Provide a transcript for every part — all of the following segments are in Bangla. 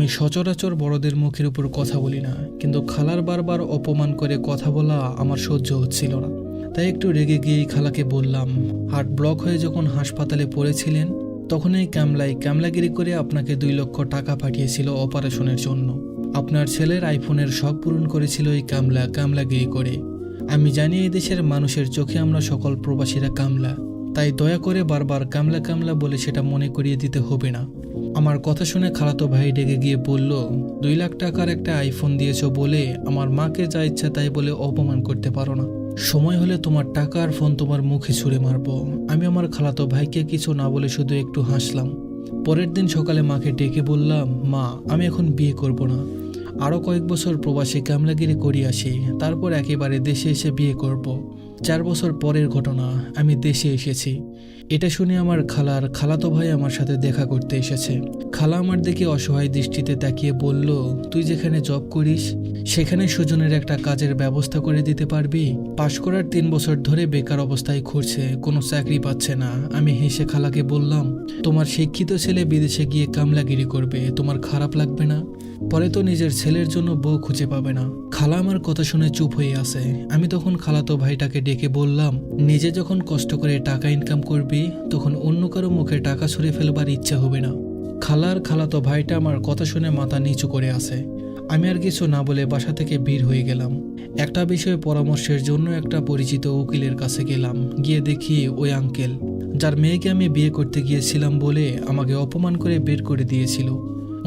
আমি সচরাচর বড়দের মুখের উপর কথা বলি না, কিন্তু খালার বারবার অপমান করে কথা বলা আমার সহ্য হচ্ছিল না। তাই একটু রেগে গিয়ে খালাকে বললাম, হার্ট ব্লক হয়ে যখন হাসপাতালে পড়েছিলেন তখন এই ক্যামলাগিরি করে আপনাকে 2 লক্ষ টাকা পাঠিয়েছিল অপারেশনের জন্য। আপনার ছেলের আইফোনের শখ পূরণ করেছিল এই কামলাগিরি করে। আমি জানি এই দেশের মানুষের চোখে আমরা সকল প্রবাসীরা কামলা, তাই দয়া করে বারবার কামলা বলে সেটা মনে করিয়ে দিতে হবে না। আমার কথা শুনে খালাতো ভাই ডেকে গিয়ে বলল, 2 লাখ টাকার একটা আইফোন দিয়েছো বলে আমার মাকে যা ইচ্ছা তাই বলে অপমান করতে পারো না। সময় হলে তোমার টাকা আর ফোন তোমার মুখে ছুঁড়ে মারবো। আমি আমার খালাতো ভাইকে কিছু না বলে শুধু একটু হাসলাম। পরের দিন সকালে মাকে ডেকে বললাম, মা, আমি এখন বিয়ে করব না, আরও কয়েক বছর প্রবাসী কামলাগিরি করি আসি, তারপর একেবারে দেশে এসে বিয়ে করব। 4 বছর পরের ঘটনা, আমি দেশে এসেছি। এটা শুনে আমার খালাতো ভাই আমার সাথে দেখা করতে এসেছে। খালা আমার দিকে অসহায় দৃষ্টিতে তাকিয়ে বলল, তুই যেখানে জব করিস সেখানে সুজনের একটা কাজের ব্যবস্থা করে দিতে পারবি? পাশ করার 3 বছর ধরে বেকার অবস্থায় ঘুরছে, কোনো চাকরি পাচ্ছে না। আমি হেসে খালাকে বললাম, তোমার শিক্ষিত ছেলে বিদেশে গিয়ে কামলাগিরি করবে, তোমার খারাপ লাগবে না? পরে তো নিজের ছেলের জন্য বউ খুঁজে পাবে না। খালা আমার কথা শুনে চুপ হয়ে আছে। আমি তখন খালাতো ভাইটাকে ডেকে বললাম, নিজে যখন কষ্ট করে টাকা ইনকাম করবি তখন অন্য কারো মুখে টাকা ছুঁড়ে ফেলবার ইচ্ছা হবে না। খালাতো ভাইটা আমার কথা শুনে মাথা নিচু করে আছে। আমি আর কিছু না বলে বাসা থেকে বের হয়ে গেলাম। একটা বিষয়ে পরামর্শের জন্য একটা পরিচিত উকিলের কাছে গেলাম। গিয়ে দেখি ওই আঙ্কেল, যার মেয়েকে আমি বিয়ে করতে গিয়েছিলাম বলে আমাকে অপমান করে বের করে দিয়েছিল,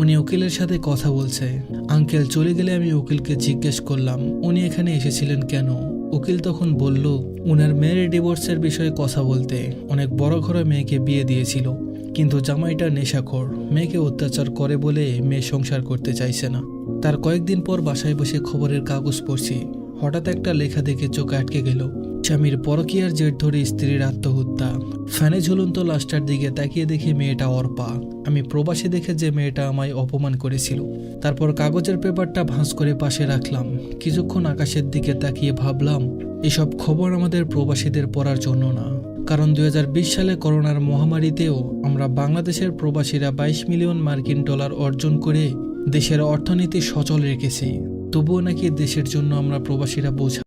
উনি উকিলের সাথে কথা বলছে। আঙ্কেল চলে গেলে আমি উকিলকে জিজ্ঞেস করলাম, উনি এখানে এসেছিলেন কেন? উকিল তখন বলল, উনার মেয়ের ডিভোর্সের বিষয়ে কথা বলতে। অনেক বড় ঘরে মেয়েকে বিয়ে দিয়েছিল, কিন্তু জামাইটা নেশাখোর, মেয়েকে অত্যাচার করে বলে মেয়ে সংসার করতে চাইছে না। তার কয়েকদিন পর বাসায় বসে খবরের কাগজ পড়ছি, হঠাৎ একটা লেখা দেখে চোখ আটকে গেল। স্বামীর পরকীয়ার জের ধরে স্ত্রীর আত্মহত্যা। ফ্যানে ঝুলন্ত লাশটার দিকে তাকিয়ে দেখি মেয়েটা অর্পা। আমি প্রবাসী দেখে যে মেয়েটা আমায় অপমান করেছিল। তারপর কাগজের পেপারটা ভাঁজ করে পাশে রাখলাম। কিছুক্ষণ আকাশের দিকে তাকিয়ে ভাবলাম, এসব খবর আমাদের প্রবাসীদের পড়ার জন্য না, কারণ 2020 সালে করোনার মহামারীতেও আমরা বাংলাদেশের প্রবাসীরা 22 মিলিয়ন মার্কিন ডলার অর্জন করে দেশের অর্থনীতি সচল রেখেছি। তবুও নাকি দেশের জন্য আমরা প্রবাসীরা বোঝা।